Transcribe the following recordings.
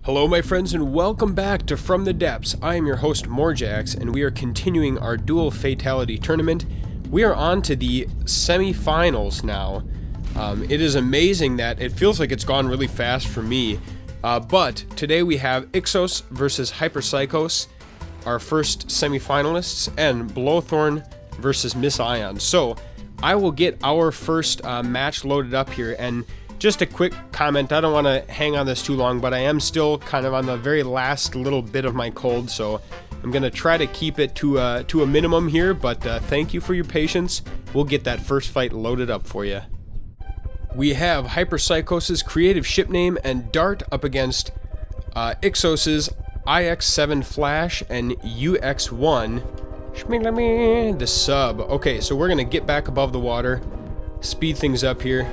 Hello my friends and welcome back to From the Depths. I am your host Morjax and we are continuing our dual Fatality tournament. We are on to the semifinals now. It is amazing that it feels like it's gone really fast for me. But today we have Ixos versus Hypersycos, our first semifinalists, and Blothorn versus Miss Ion. So I will get our first match loaded up here, and just a quick comment, I don't want to hang on this too long, but I am still kind of on the very last little bit of my cold, so I'm going to try to keep it to a minimum here, but thank you for your patience. We'll get that first fight loaded up for you. We have Hypersycos' creative ship name and Dart up against Ixos' IX7 Flash and UX1 the sub. Okay, so we're going to get back above the water, speed things up here.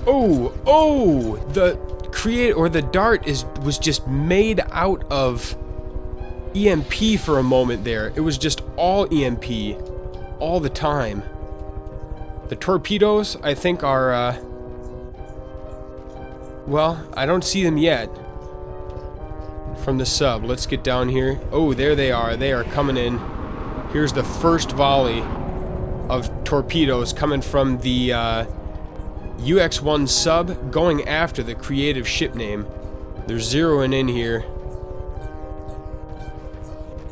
Oh, the dart was just made out of EMP for a moment there. It was just all EMP all the time. The torpedoes, I think, are well, I don't see them yet from the sub. Let's get down here. Oh, there they are. They are coming in. Here's the first volley of torpedoes coming from the UX1 sub, going after the creative ship name. They're zeroing in here.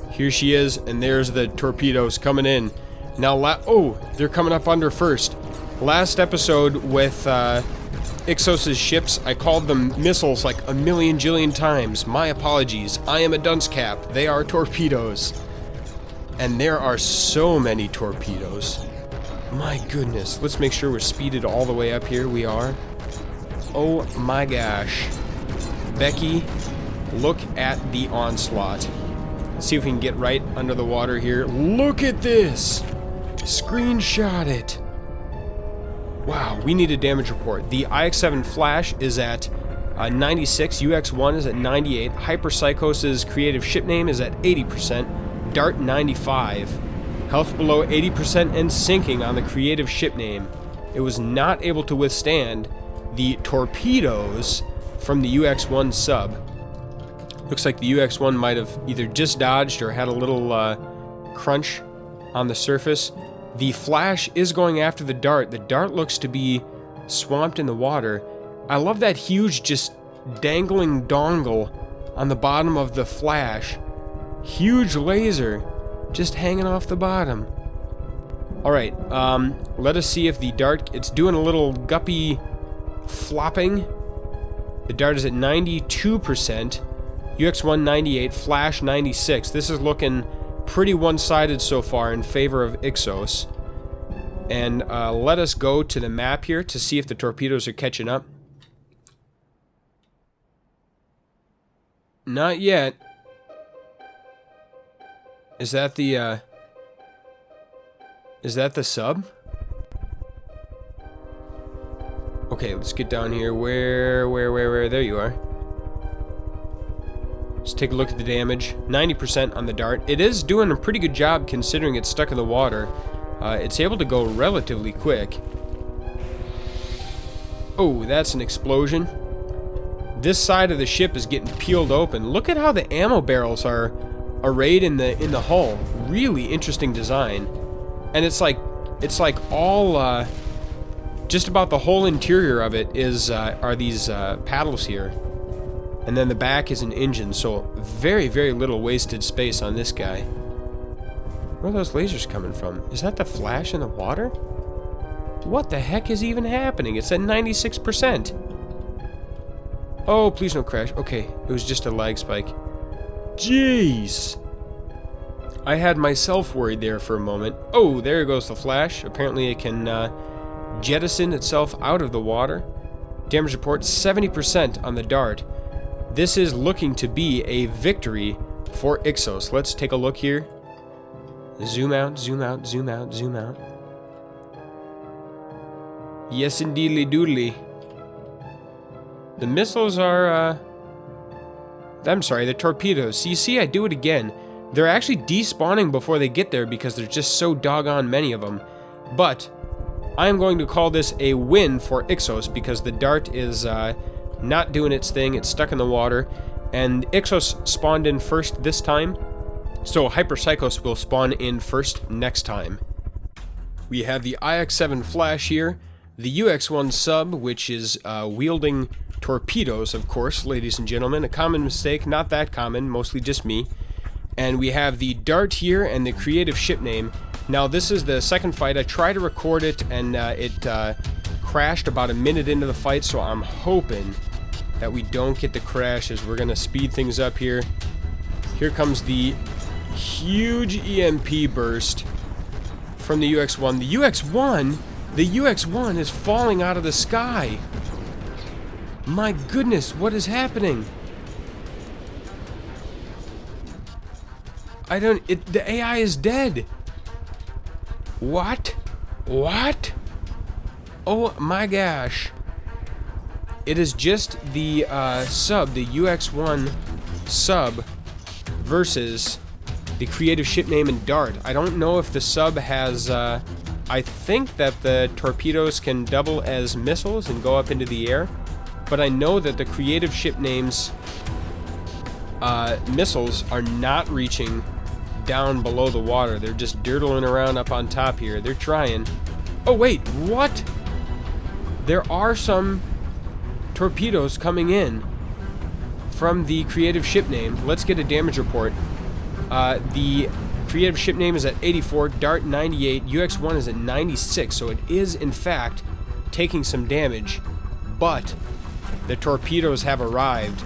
Here she is, and there's the torpedoes coming in. Now, they're coming up under first. Last episode with Ixos' ships, I called them missiles like a million jillion times. My apologies. I am a dunce cap. They are torpedoes. And there are so many torpedoes. My goodness. Let's make sure we're speeded all the way up here. We are. Oh my gosh. Becky, look at the onslaught. Let's see if we can get right under the water here. Look at this! Screenshot it. Wow, we need a damage report. The IX7 Flash is at 96, UX1 is at 98, Hypersycos' creative ship name is at 80%, Dart 95. Health below 80% and sinking on the creative ship name. It was not able to withstand the torpedoes from the UX1 sub. Looks like the UX1 might have either just dodged or had a little crunch on the surface. The Flash is going after the Dart. The Dart looks to be swamped in the water. I love that huge just dangling dongle on the bottom of the Flash. Huge laser just hanging off the bottom. Alright, let us see if the Dart, it's doing a little guppy flopping. The Dart is at 92%, UX1 98, Flash 96. This is looking pretty one-sided so far in favor of Ixos. And let us go to the map here to see if the torpedoes are catching up. Not yet. Is that the sub? Okay, let's get down here. Where? There you are. Let's take a look at the damage. 90% on the Dart. It is doing a pretty good job considering it's stuck in the water. It's able to go relatively quick. Oh, that's an explosion. This side of the ship is getting peeled open. Look at how the ammo barrels are arrayed in the hull. Really interesting design. And it's like all just about the whole interior of it is are these paddles here. And then the back is an engine, so very, very little wasted space on this guy. Where are those lasers coming from? Is that the Flash in the water? What the heck is even happening? It's at 96%. Oh, please don't crash. Okay, it was just a lag spike. Jeez. I had myself worried there for a moment. Oh, there goes the Flash. Apparently it can jettison itself out of the water. Damage report 70% on the Dart. This is looking to be a victory for Ixos. Let's take a look here. Zoom out, zoom out, zoom out, zoom out. Yes, indeedly doodly. The missiles are, I'm sorry, the torpedoes. So you see, I do it again. They're actually despawning before they get there because there's just so doggone many of them. But I'm going to call this a win for Exos because the Dart is not doing its thing. It's stuck in the water. And Ixos spawned in first this time, so Hypersycos will spawn in first next time. We have the IX7 Flash here, the UX1 Sub, which is wielding torpedoes, of course, ladies and gentlemen. A common mistake, not that common, mostly just me. And we have the Dart here and the creative ship name. Now, this is the second fight. I tried to record it, and it crashed about a minute into the fight, so I'm hoping that we don't get the crashes. We're going to speed things up here. Here comes the huge EMP burst from the UX1. The UX1 is falling out of the sky. My goodness, what is happening? The AI is dead. What? What? Oh my gosh. It is just the sub, the UX1 sub versus the creative ship name and Dart. I don't know if the sub has, I think that the torpedoes can double as missiles and go up into the air, but I know that the creative ship name's missiles are not reaching down below the water. They're just dirtling around up on top here. They're trying. Oh wait, what? There are some torpedoes coming in from the creative ship name. Let's get a damage report. The creative ship name is at 84, Dart 98, UX1 is at 96, so it is in fact taking some damage, but the torpedoes have arrived.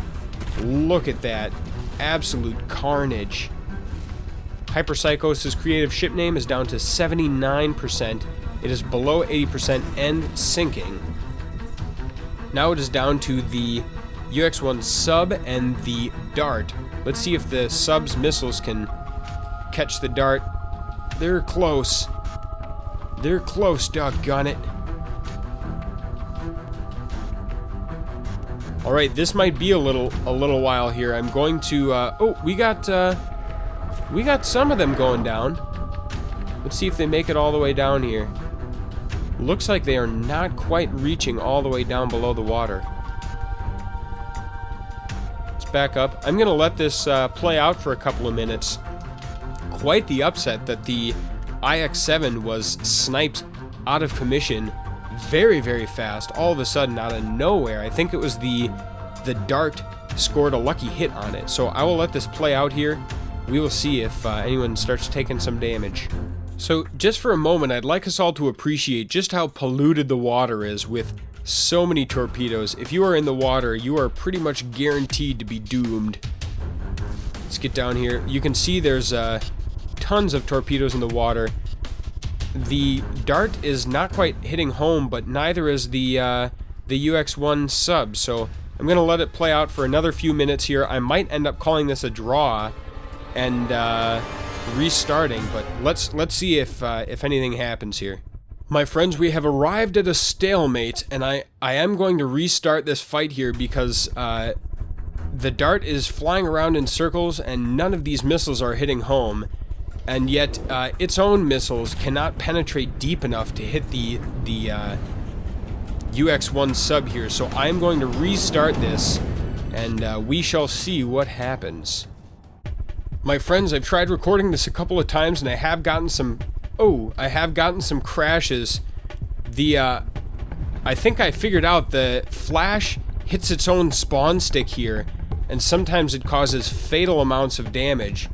Look at that. Absolute carnage. Hypersycos' creative ship name is down to 79%. It is below 80% and sinking. Now it is down to the UX1 sub and the Dart. Let's see if the sub's missiles can catch the Dart. They're close. They're close, doggone it. Alright, this might be a little while here. I'm going to oh, we got some of them going down. Let's see if they make it all the way down here. Looks like they are not quite reaching all the way down below the water. Let's back up. I'm going to let this play out for a couple of minutes. Quite the upset that the IX7 was sniped out of commission very, very fast, all of a sudden out of nowhere. I think it was the Dart scored a lucky hit on it. So I will let this play out here. We will see if anyone starts taking some damage. So, just for a moment, I'd like us all to appreciate just how polluted the water is with so many torpedoes. If you are in the water, you are pretty much guaranteed to be doomed. Let's get down here. You can see there's tons of torpedoes in the water. The Dart is not quite hitting home, but neither is the UX1 sub. So, I'm going to let it play out for another few minutes here. I might end up calling this a draw and restarting, but let's see if anything happens here. My friends, we have arrived at a stalemate, and I am going to restart this fight here because the Dart is flying around in circles and none of these missiles are hitting home, and yet its own missiles cannot penetrate deep enough to hit the UX1 sub here. So I'm going to restart this and we shall see what happens. My friends, I've tried recording this a couple of times and I have gotten some crashes. I think I figured out the flash hits its own spawn stick here, and sometimes it causes fatal amounts of damage.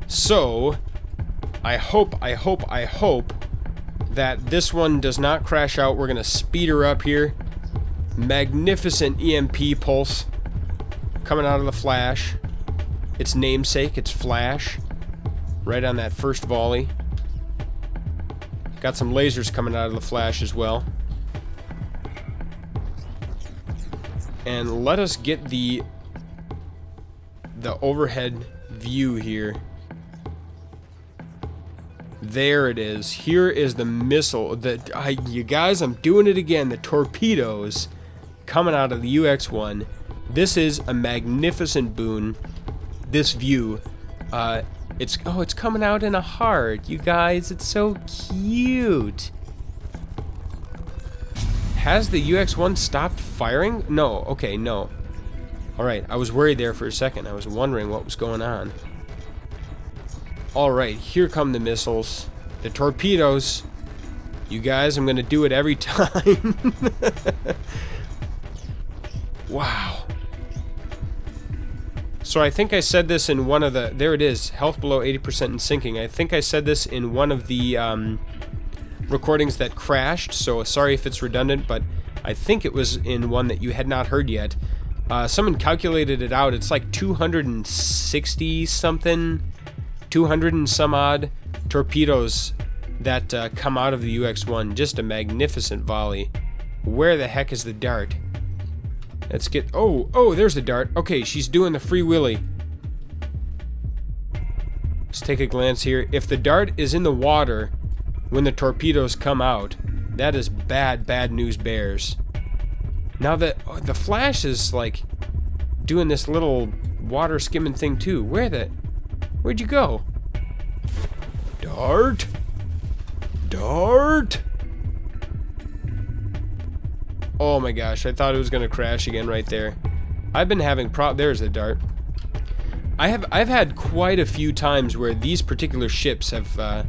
So, I hope that this one does not crash out. We're gonna speed her up here. Magnificent EMP pulse coming out of the flash. Its namesake, its flash, right on that first volley. Got some lasers coming out of the flash as well. And let us get the overhead view here. There it is. Here is the missile. You guys, I'm doing it again. The torpedoes coming out of the UX1. This is a magnificent boon. This view, it's coming out in a heart, you guys. It's so cute. Has the UX1 stopped firing? No. Okay, no. Alright, I was worried there for a second. I was wondering what was going on. Alright, here come the missiles. The torpedoes. You guys, I'm gonna do it every time. Wow. So I think I said this in one of the... There it is. Health below 80% and sinking. I think I said this in one of the recordings that crashed. So sorry if it's redundant, but I think it was in one that you had not heard yet. Someone calculated it out. It's like 260 something, 200 and some odd torpedoes that come out of the UX1. Just a magnificent volley. Where the heck is the dart? Let's get... Oh, there's the dart. Okay, she's doing the free willy. Let's take a glance here. If the dart is in the water when the torpedoes come out, that is bad news bears. Now the Flash is like doing this little water skimming thing too. Where'd you go? Dart? Dart? Oh my gosh, I thought it was gonna crash again right there. I've been having there's a dart. I've had quite a few times where these particular ships have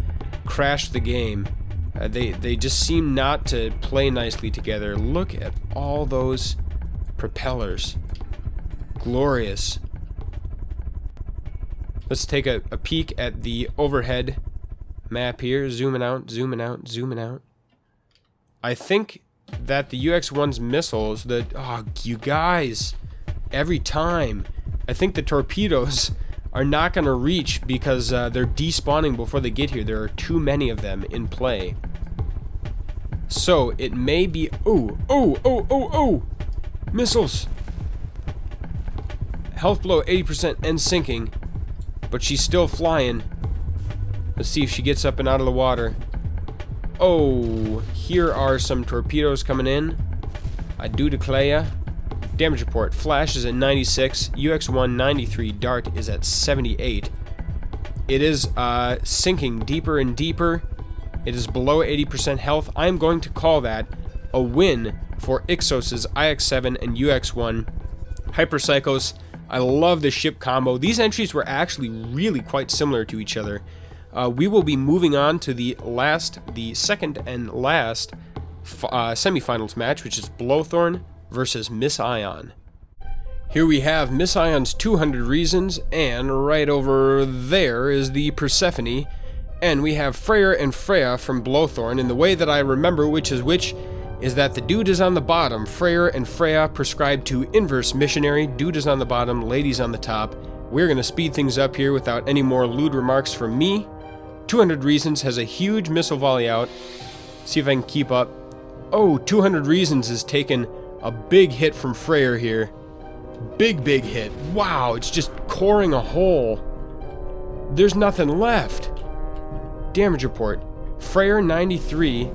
crashed the game. They just seem not to play nicely together. Look at all those propellers. Glorious. Let's take a peek at the overhead map here. Zooming out, zooming out, zooming out. I think that the UX-1's missiles, oh, you guys, every time, I think the torpedoes are not going to reach because they're despawning before they get here. There are too many of them in play. So, it may be... Oh! Missiles! Health below 80% and sinking, but she's still flying. Let's see if she gets up and out of the water. Oh, here are some torpedoes coming in. I do declare. Damage report. Flash is at 96. UX-1 93. Dart is at 78. It is sinking deeper and deeper. It is below 80% health. I'm going to call that a win for Ixos' IX-7 and UX-1. Hypersycos. I love the ship combo. These entries were actually really quite similar to each other. We will be moving on to the second and last semifinals match, which is Blothorn versus Miss Ion. Here we have Miss Ion's 200 Reasons, and right over there is the Persephone, and we have Freyr and Freya from Blothorn. And the way that I remember which is that the dude is on the bottom, Freyr and Freya prescribed to inverse missionary, dude is on the bottom, ladies on the top. We're going to speed things up here without any more lewd remarks from me. 200 Reasons has a huge missile volley out. See if I can keep up. Oh, 200 Reasons has taken a big hit from Freyr here. Big hit. Wow, it's just coring a hole. There's nothing left. Damage report. Freyr 93,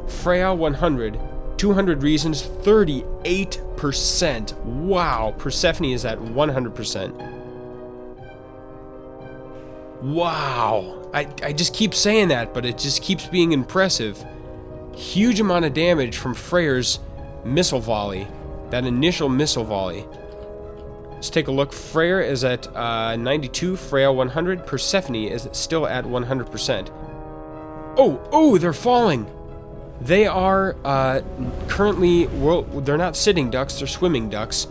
Freya 100, 200 Reasons 38%. Wow, Persephone is at 100%. Wow, I just keep saying that, but it just keeps being impressive. Huge amount of damage from Freyr's missile volley, that initial missile volley. Let's take a look. Freyr is at 92, Freya 100, Persephone is still at 100%. Oh, they're falling. They are currently, well, they're not sitting ducks, they're swimming ducks.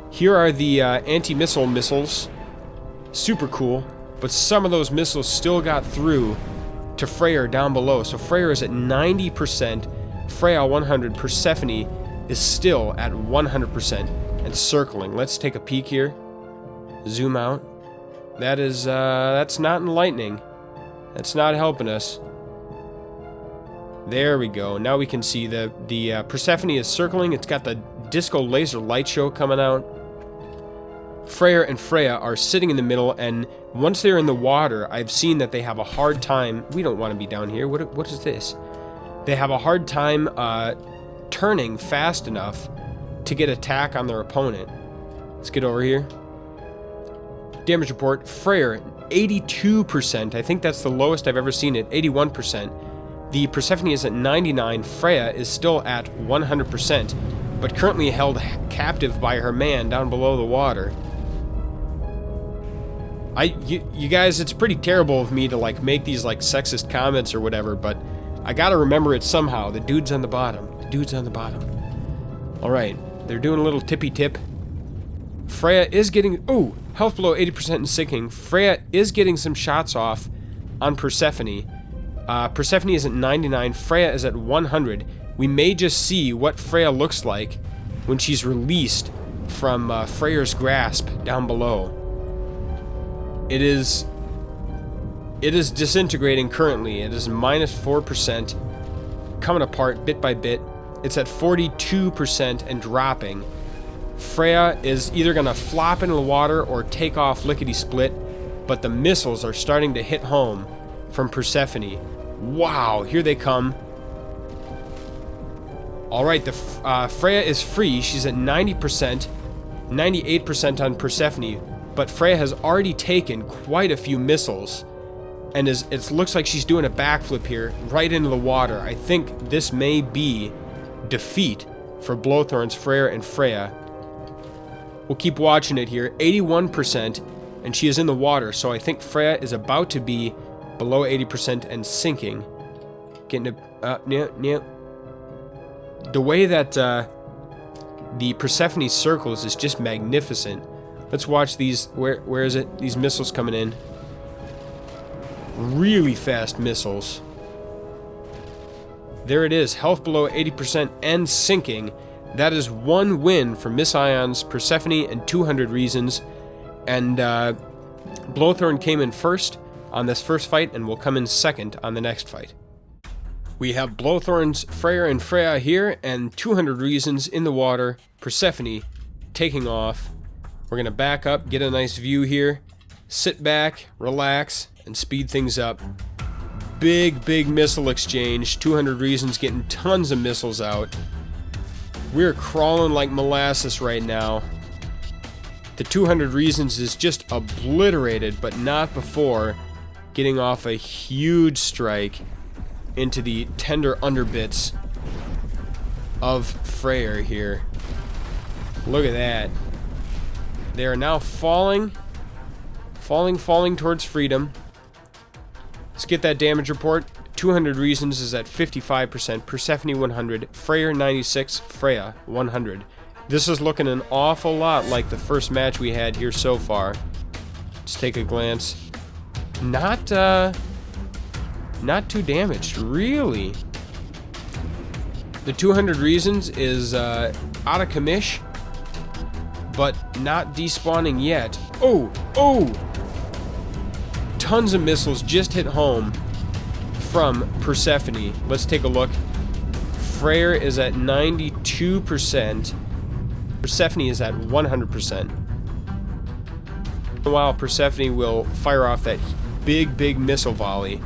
Here are the anti-missile missiles. Super cool. But some of those missiles still got through to Freyr down below. So Freyr is at 90%, Freya 100, Persephone is still at 100% and circling. Let's take a peek here. Zoom out. That is, that's not enlightening. That's not helping us. There we go. Now we can see the Persephone is circling. It's got the disco laser light show coming out. Freyr and Freya are sitting in the middle, and once they're in the water, I've seen that they have a hard time... We don't want to be down here. What is this? They have a hard time turning fast enough to get attack on their opponent. Let's get over here. Damage report. Freyr, 82%. I think that's the lowest I've ever seen it. 81%. The Persephone is at 99, Freya is still at 100%, but currently held captive by her man down below the water. You guys, it's pretty terrible of me to like make these like sexist comments or whatever, but I gotta remember it somehow. The dude's on the bottom. The dude's on the bottom. Alright, they're doing a little tippy tip. Freya is getting... Ooh! Health below 80% and sinking. Freya is getting some shots off on Persephone. Persephone is at 99. Freya is at 100. We may just see what Freya looks like when she's released from Freyr's grasp down below. It is disintegrating currently. It is minus 4%, coming apart bit by bit. It's at 42% and dropping. Freya is either going to flop into the water or take off lickety-split, but the missiles are starting to hit home from Persephone. Wow, here they come. Alright, the Freya is free. She's at 90%, 98% on Persephone, but Freya has already taken quite a few missiles, and it looks like she's doing a backflip here, right into the water. I think this may be defeat for Blothorn's Freyr and Freya. We'll keep watching it here. 81%, and she is in the water, so I think Freya is about to be below 80% and sinking. Getting to... The way that the Persephone circles is just magnificent. Let's watch these. Where is it? These missiles coming in. Really fast missiles. There it is. Health below 80% and sinking. That is one win for Miss Ion's Persephone and 200 Reasons. And Blothorn came in first on this first fight and will come in second on the next fight. We have Blothorn's Freyr and Freya here and 200 Reasons in the water. Persephone taking off. We're going to back up, get a nice view here. Sit back, relax, and speed things up. Big missile exchange. 200 Reasons getting tons of missiles out. We're crawling like molasses right now. The 200 Reasons is just obliterated, but not before getting off a huge strike into the tender underbits of Freyr here. Look at that. They are now falling towards freedom. Let's get that damage report. 200 Reasons is at 55%, Persephone 100, Freyr 96, Freya 100. This is looking an awful lot like the first match we had here so far. Let's take a glance. Not too damaged, really. The 200 Reasons is out of commish, but not despawning yet. Oh! Tons of missiles just hit home from Persephone. Let's take a look. Freyr is at 92%. Persephone is at 100%. While Persephone will fire off that big missile volley.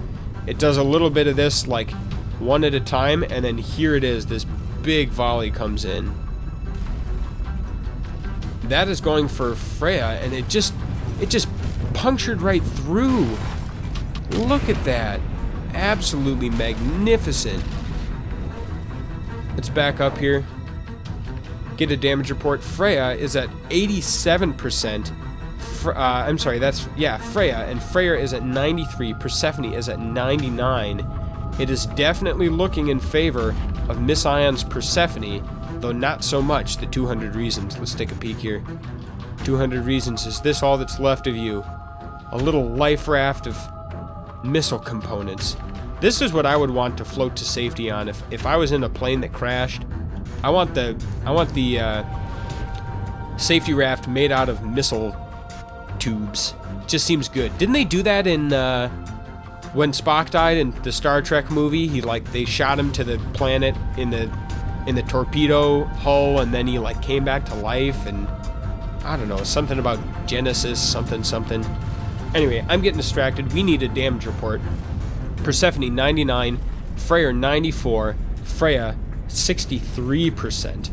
It does a little bit of this like one at a time, and then here it is, this big volley comes in. That is going for Freya, and it just punctured right through. Look at that. Absolutely magnificent. Let's back up here. Get a damage report. Freya is at 87%. I'm sorry, Freya, and Freyr is at 93, Persephone is at 99. It is definitely looking in favor of Miss Ion's Persephone, though not so much the 200 Reasons. Let's take a peek here. 200 Reasons, is this all that's left of you? A little life raft of missile components. This is what I would want to float to safety on if I was in a plane that crashed. I want the safety raft made out of missile tubes. Just seems good. Didn't they do that in when Spock died in the Star Trek movie? They shot him to the planet in the torpedo hull, and then he came back to life, and I don't know, something about Genesis, something. Anyway, I'm getting distracted. We need a damage report. Persephone 99, Freyr 94, Freya 63%.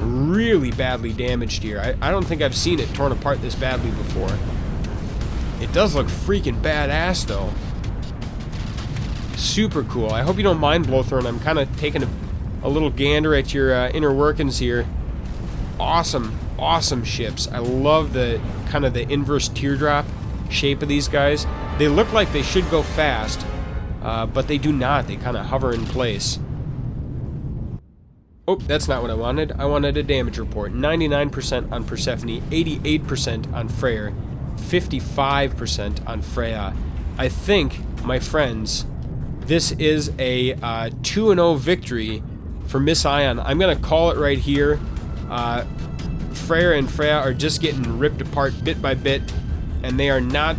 Really badly damaged here. I don't think I've seen it torn apart this badly before. It does look freaking badass though. Super cool. I hope you don't mind, Blothorn. I'm kind of taking a little gander at your inner workings here. Awesome, awesome ships. I love the kind of the inverse teardrop shape of these guys. They look like they should go fast, but they do not. They kind of hover in place. Oh, that's not what I wanted. I wanted a damage report. 99% on Persephone, 88% on Freyr, 55% on Freya. I think, my friends, this is a 2-0 victory for Miss Ion. I'm going to call it right here. Freyr and Freya are just getting ripped apart bit by bit, and they are not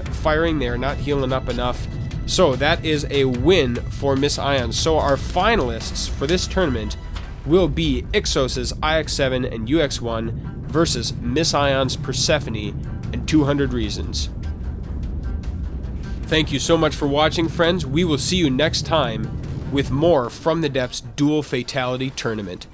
firing. They are not healing up enough. So that is a win for Miss Ion. So our finalists for this tournament will be Ixos' IX7 and UX1 versus Miss Ion's Persephone and 200 Reasons. Thank you so much for watching, friends. We will see you next time with more From the Depths Dual Fatality Tournament.